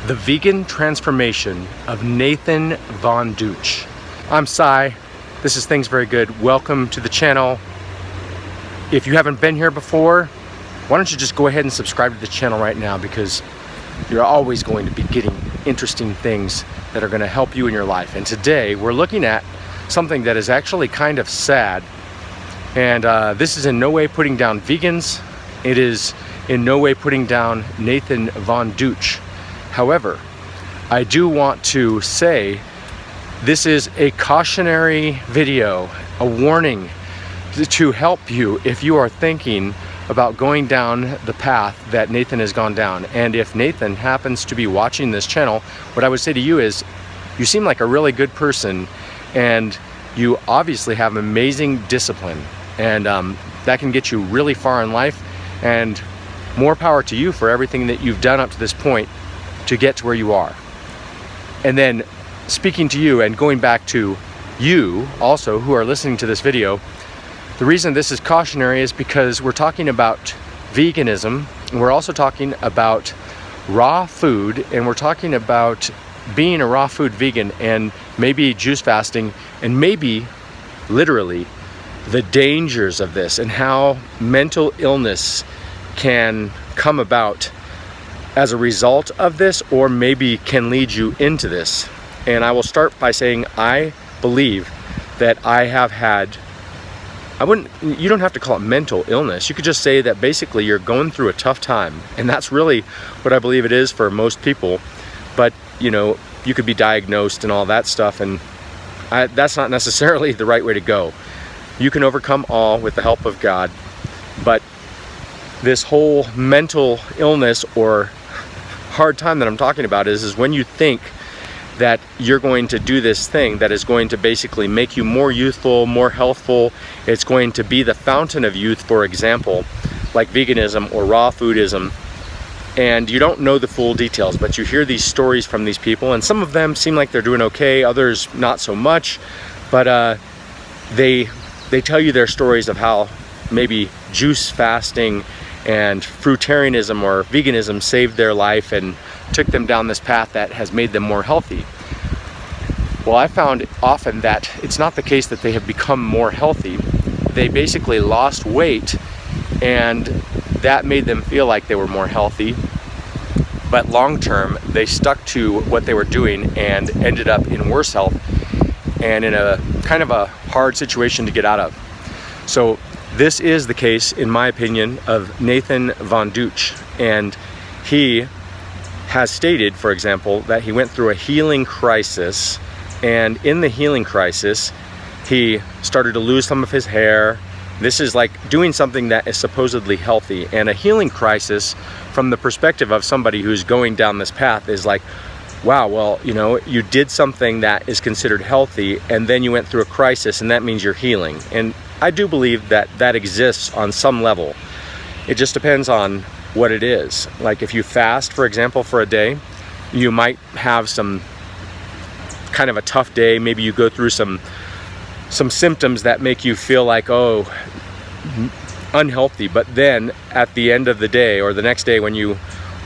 The Vegan Transformation of Nathan Von Deutsch. I'm Cy. This is Things Very Good. Welcome to the channel. If you haven't been here before, why don't you just go ahead and subscribe to the channel right now, because you're always going to be getting interesting things that are going to help you in your life. And today we're looking at something that is actually kind of sad. And this is in no way putting down vegans. It is in no way putting down Nathan Von Deutsch. However, I do want to say this is a cautionary video, a warning to help you if you are thinking about going down the path that Nathan has gone down. And if Nathan happens to be watching this channel, what I would say to you is, you seem like a really good person and you obviously have amazing discipline, and that can get you really far in life, and more power to you for everything that you've done up to this point to get to where you are. And then speaking to you and going back to you also who are listening to this video, the reason this is cautionary is because we're talking about veganism, and we're also talking about raw food, and we're talking about being a raw food vegan, and maybe juice fasting, and maybe literally the dangers of this and how mental illness can come about as a result of this, or maybe can lead you into this. And I will start by saying I believe that I have had, you don't have to call it mental illness. You could just say that basically you're going through a tough time. And that's really what I believe it is for most people. But you know, you could be diagnosed and all that stuff, and that's not necessarily the right way to go. You can overcome all with the help of God. But this whole mental illness or hard time that I'm talking about is when you think that you're going to do this thing that is going to basically make you more youthful, more healthful. It's going to be the fountain of youth, for example, like veganism or raw foodism. And you don't know the full details, but you hear these stories from these people, and some of them seem like they're doing okay, others not so much. But they tell you their stories of how maybe juice fasting and fruitarianism or veganism saved their life and took them down this path that has made them more healthy. Well, I found often that it's not the case that they have become more healthy. They basically lost weight, and that made them feel like they were more healthy. But long term, they stuck to what they were doing and ended up in worse health and in a kind of a hard situation to get out of. So this is the case, in my opinion, of Nathan Von Deutsch. And he has stated, for example, that he went through a healing crisis. And in the healing crisis, he started to lose some of his hair. This is like doing something that is supposedly healthy. And a healing crisis, from the perspective of somebody who's going down this path, is like, wow, well, you know, you did something that is considered healthy, and then you went through a crisis, and that means you're healing. And I do believe that that exists on some level. It just depends on what it is. Like if you fast, for example, for a day, you might have some kind of a tough day. Maybe you go through some symptoms that make you feel like, oh, unhealthy. But then at the end of the day or the next day, when you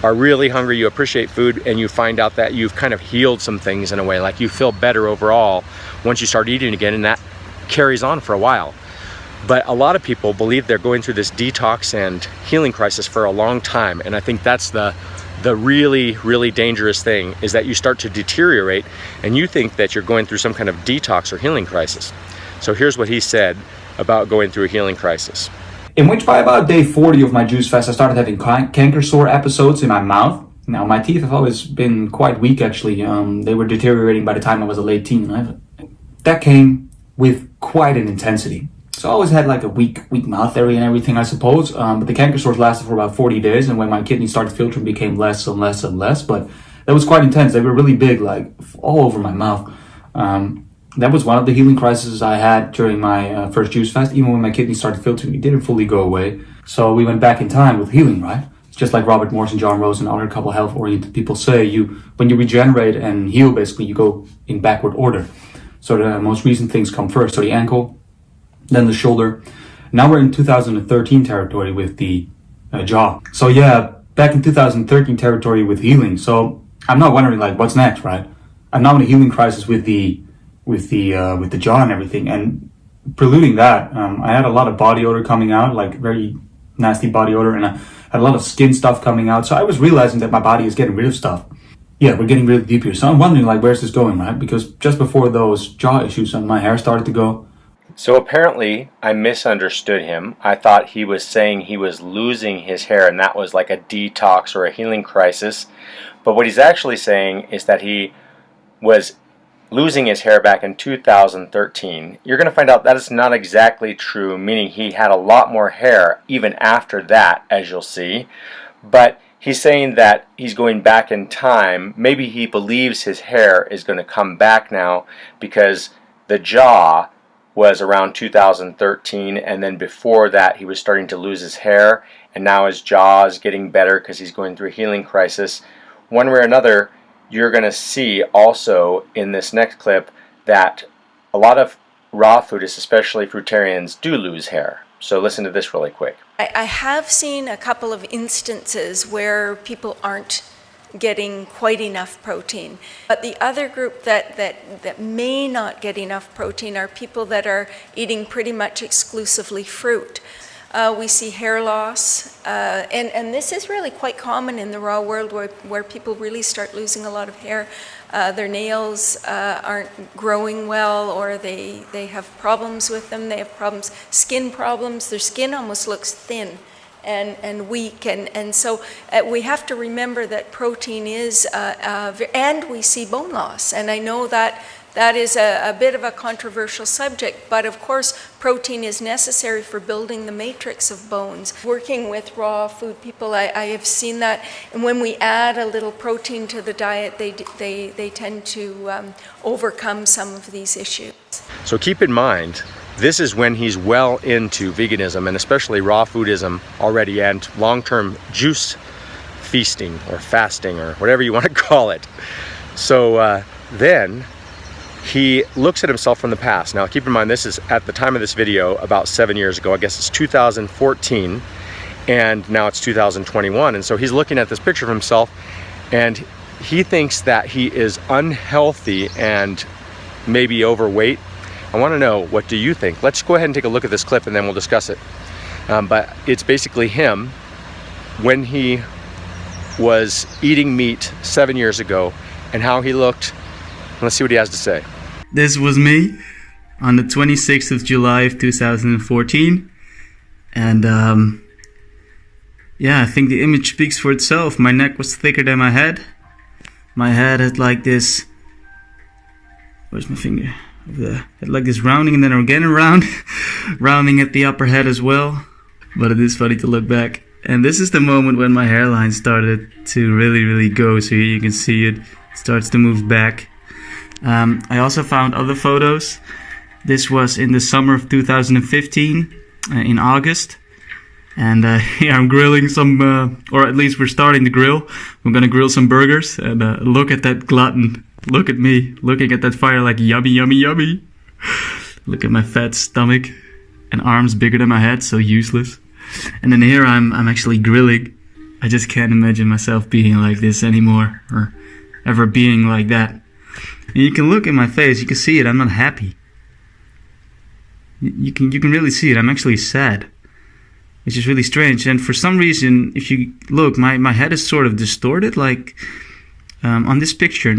are really hungry, you appreciate food, and you find out that you've kind of healed some things in a way. Like you feel better overall once you start eating again, and that carries on for a while. But a lot of people believe they're going through this detox and healing crisis for a long time. And I think that's the really, really dangerous thing, is that you start to deteriorate and you think that you're going through some kind of detox or healing crisis. So here's what he said about going through a healing crisis. In which by about day 40 of my juice fast, I started having canker sore episodes in my mouth. Now, my teeth have always been quite weak, actually. They were deteriorating by the time I was a late teen. That came with quite an intensity. So I always had like a weak mouth area and everything, I suppose. But the canker sores lasted for about 40 days. And when my kidneys started filtering, became less and less and less. But that was quite intense. They were really big, like all over my mouth. That was one of the healing crises I had during my first juice fast. Even when my kidneys started filtering, it didn't fully go away. So we went back in time with healing, right? It's just like Robert Morse and John Rose and other couple health-oriented people say, when you regenerate and heal, basically, you go in backward order. So the most recent things come first. So the ankle, then the shoulder. Now we're in 2013 territory with the jaw. So yeah, back in 2013 territory with healing. So I'm not wondering like what's next, right? I'm now in a healing crisis with the jaw and everything, and preluding that, I had a lot of body odor coming out, like very nasty body odor, and I had a lot of skin stuff coming out. So I was realizing that my body is getting rid of stuff. Yeah, we're getting really deep here. So I'm wondering like where's this going, right? Because just before those jaw issues, my hair started to go. So apparently I misunderstood him. I thought he was saying he was losing his hair and that was like a detox or a healing crisis. But what he's actually saying is that he was losing his hair back in 2013. You're going to find out that is not exactly true, meaning he had a lot more hair even after that, as you'll see. But he's saying that he's going back in time. Maybe he believes his hair is going to come back now because the jaw was around 2013, and then before that he was starting to lose his hair, and now his jaw is getting better because he's going through a healing crisis. One way or another, you're going to see also in this next clip that a lot of raw foodists, especially fruitarians, do lose hair. So listen to this really quick. I have seen a couple of instances where people aren't getting quite enough protein. But the other group that may not get enough protein are people that are eating pretty much exclusively fruit. We see hair loss, and this is really quite common in the raw world where people really start losing a lot of hair. Their nails aren't growing well, or they have problems with them. They have problems, skin problems. Their skin almost looks thin and weak, and so we have to remember that protein is, and we see bone loss. And I know that that is a bit of a controversial subject, but of course protein is necessary for building the matrix of bones. Working with raw food people, I have seen that, and when we add a little protein to the diet, they tend to overcome some of these issues. So keep in mind, this is when he's well into veganism and especially raw foodism already, and long-term juice feasting or fasting or whatever you want to call it. So then he looks at himself from the past. Now keep in mind, this is at the time of this video about 7 years ago. I guess it's 2014, and now it's 2021. And so he's looking at this picture of himself, and he thinks that he is unhealthy and maybe overweight. I want to know, what do you think? Let's go ahead and take a look at this clip and then we'll discuss it. But it's basically him when he was eating meat 7 years ago and how he looked. Let's see what he has to say. This was me on the 26th of July of 2014. And yeah, I think the image speaks for itself. My neck was thicker than my head. My head had like this, where's my finger? Had like this rounding and then again around, rounding at the upper head as well. But it is funny to look back. And this is the moment when my hairline started to really go. So here you can see it starts to move back. I also found other photos. This was in the summer of 2015, in August. And here I'm grilling some, or at least we're starting to grill. We're gonna grill some burgers, and look at that glutton. Look at me, looking at that fire like yummy, yummy, yummy. Look at my fat stomach and arms bigger than my head, so useless. And then here I'm actually grilling. I just can't imagine myself being like this anymore, or ever being like that. And you can look at my face, you can see it, I'm not happy. You can really see it, I'm actually sad. Which is really strange. And for some reason, if you look, my head is sort of distorted, like on this picture,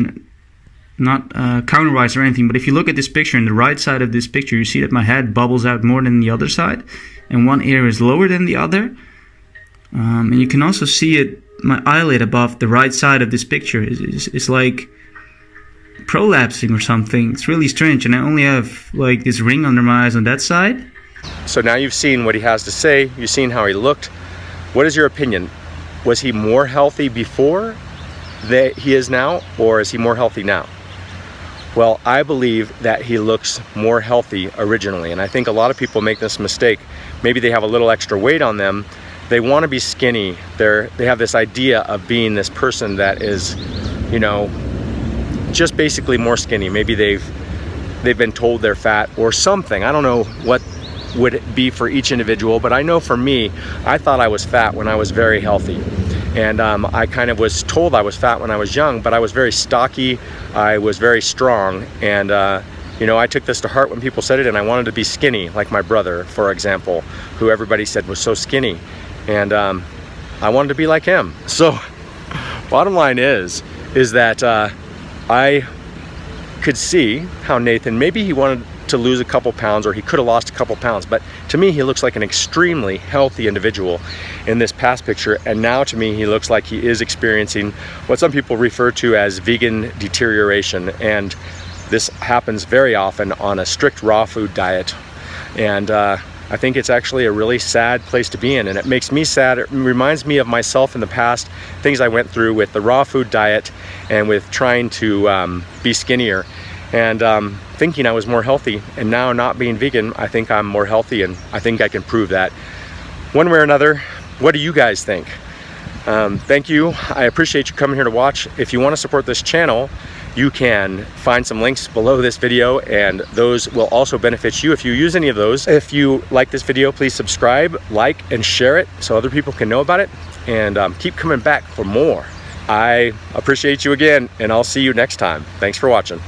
not counterwise or anything, but if you look at this picture, in the right side of this picture, you see that my head bubbles out more than the other side, and one ear is lower than the other. And you can also see it, my eyelid above the right side of this picture is like prolapsing or something. It's really strange, and I only have like this ring under my eyes on that side. So now you've seen what he has to say, you've seen how he looked. What is your opinion? Was he more healthy before than he is now, or is he more healthy now? Well, I believe that he looks more healthy originally, and I think a lot of people make this mistake. Maybe they have a little extra weight on them, they want to be skinny, they have this idea of being this person that is, you know, just basically more skinny. Maybe they've been told they're fat or something. I don't know what would it be for each individual, but I know for me, I thought I was fat when I was very healthy. And I kind of was told I was fat when I was young, but I was very stocky, I was very strong, and you know, I took this to heart when people said it, and I wanted to be skinny, like my brother, for example, who everybody said was so skinny. And I wanted to be like him. So bottom line is that I could see how Nathan, maybe he wanted to lose a couple pounds, or he could have lost a couple pounds, but to me he looks like an extremely healthy individual in this past picture, and now to me he looks like he is experiencing what some people refer to as vegan deterioration, and this happens very often on a strict raw food diet. And I think it's actually a really sad place to be in, and it makes me sad. It reminds me of myself in the past, things I went through with the raw food diet and with trying to be skinnier, and thinking I was more healthy. And now, not being vegan, I think I'm more healthy, and I think I can prove that one way or another. What do you guys think? Thank you. I appreciate you coming here to watch. If you want to support this channel, you can find some links below this video, and those will also benefit you if you use any of those. If you like this video, please subscribe, like, and share it so other people can know about it, and keep coming back for more. I appreciate you again, and I'll see you next time. Thanks for watching.